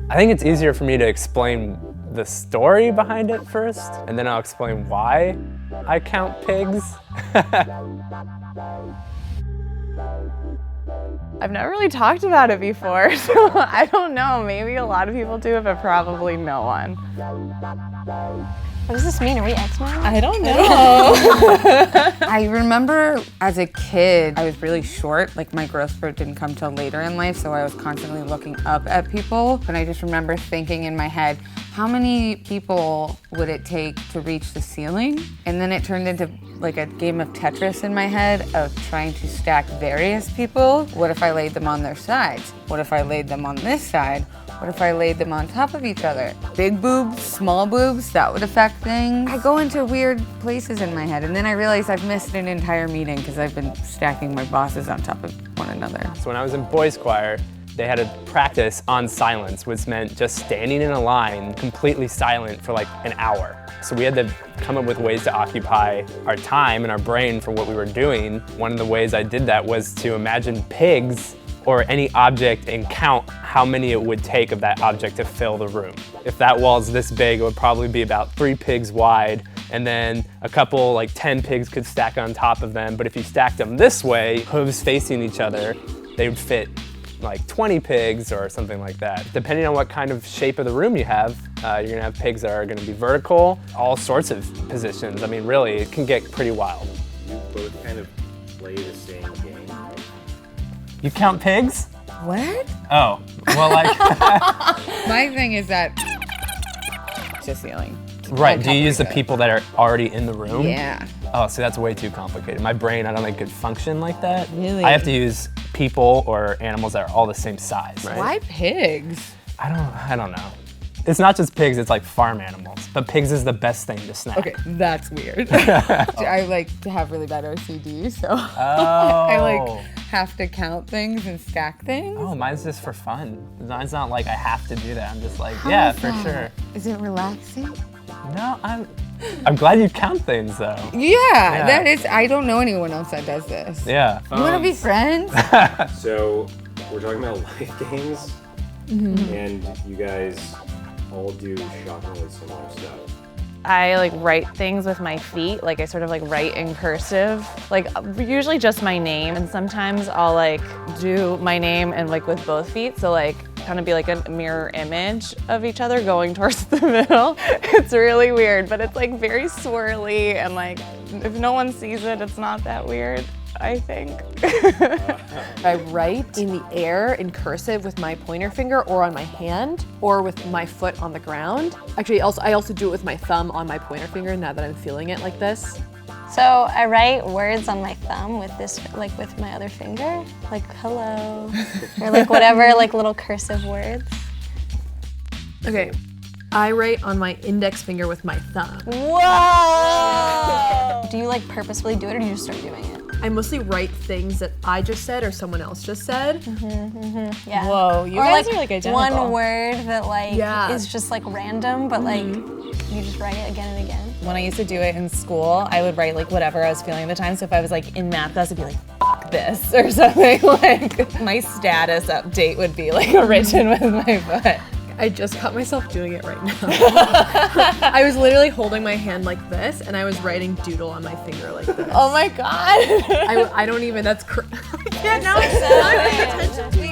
I think it's easier for me to explain the story behind it first, and then I'll explain why I count pigs. I've never really talked about it before, so I don't know. Maybe a lot of people do, but probably no one. What does this mean? Are we X-Men? I don't know. I remember as a kid, I was really short. Like my growth spurt didn't come till later in life, so I was constantly looking up at people. And I just remember thinking in my head, how many people would it take to reach the ceiling? And then it turned into like a game of Tetris in my head of trying to stack various people. What if I laid them on their sides? What if I laid them on this side? What if I laid them on top of each other? Big boobs, small boobs, that would affect things. I go into weird places in my head, and then I realize I've missed an entire meeting because I've been stacking my bosses on top of one another. So when I was in boys choir, they had a practice on silence, which meant just standing in a line, completely silent for like an hour. So we had to come up with ways to occupy our time and our brain for what we were doing. One of the ways I did that was to imagine pigs or any object and count how many it would take of that object to fill the room. If that wall's this big, it would probably be about 3 pigs wide, and then a couple, like 10 pigs could stack on top of them. But if you stacked them this way, hooves facing each other, they would fit like 20 pigs or something like that. Depending on what kind of shape of the room you have, you're gonna have pigs that are gonna be vertical, all sorts of positions. I mean, really, it can get pretty wild. You both kind of play the same game. You count pigs? What? Oh, well, like. My thing is that it's the ceiling. Right, do you use the people that are already in the room? Yeah. Oh, so that's way too complicated. My brain, I don't think could function like that. Really? I have to use people or animals that are all the same size, right? Why pigs? I don't know. It's not just pigs, it's like farm animals. But pigs is the best thing to snack. Okay, that's weird. I like to have really bad OCD, so I like have to count things and stack things. Oh, mine's just for fun. Mine's not like I have to do that. I'm just like, yeah, for sure. Is it relaxing? No, I'm glad you count things though. Yeah, that is, I don't know anyone else that does this. Yeah. You wanna be friends? So we're talking about life games, and you guys all do shockingly similar stuff. I like write things with my feet, like I sort of like write in cursive, like usually just my name, and sometimes I'll like do my name and like with both feet, so like kind of be like a mirror image of each other going towards the middle. It's really weird, but it's like very swirly, and like if no one sees it, it's not that weird, I think. I write in the air in cursive with my pointer finger or on my hand or with my foot on the ground. Actually, I also do it with my thumb on my pointer finger now that I'm feeling it like this. So I write words on my thumb with this, like with my other finger, like hello, or like whatever, like little cursive words. Okay, I write on my index finger with my thumb. Whoa! Do you like purposefully do it, or do you just start doing it? I mostly write things that I just said or someone else just said. Yeah. Whoa, you or guys like are like identical. one word that like Yeah. is just like random, but like you just write it again and again. When I used to do it in school, I would write like whatever I was feeling at the time. So if I was like in math class, I'd be like, fuck this or something. Like my status update would be like written with my foot. I just caught myself doing it right now. I was literally holding my hand like this, and I was writing doodle on my finger like this. Oh my God. I don't even, that's I can't now. I'm not paying attention to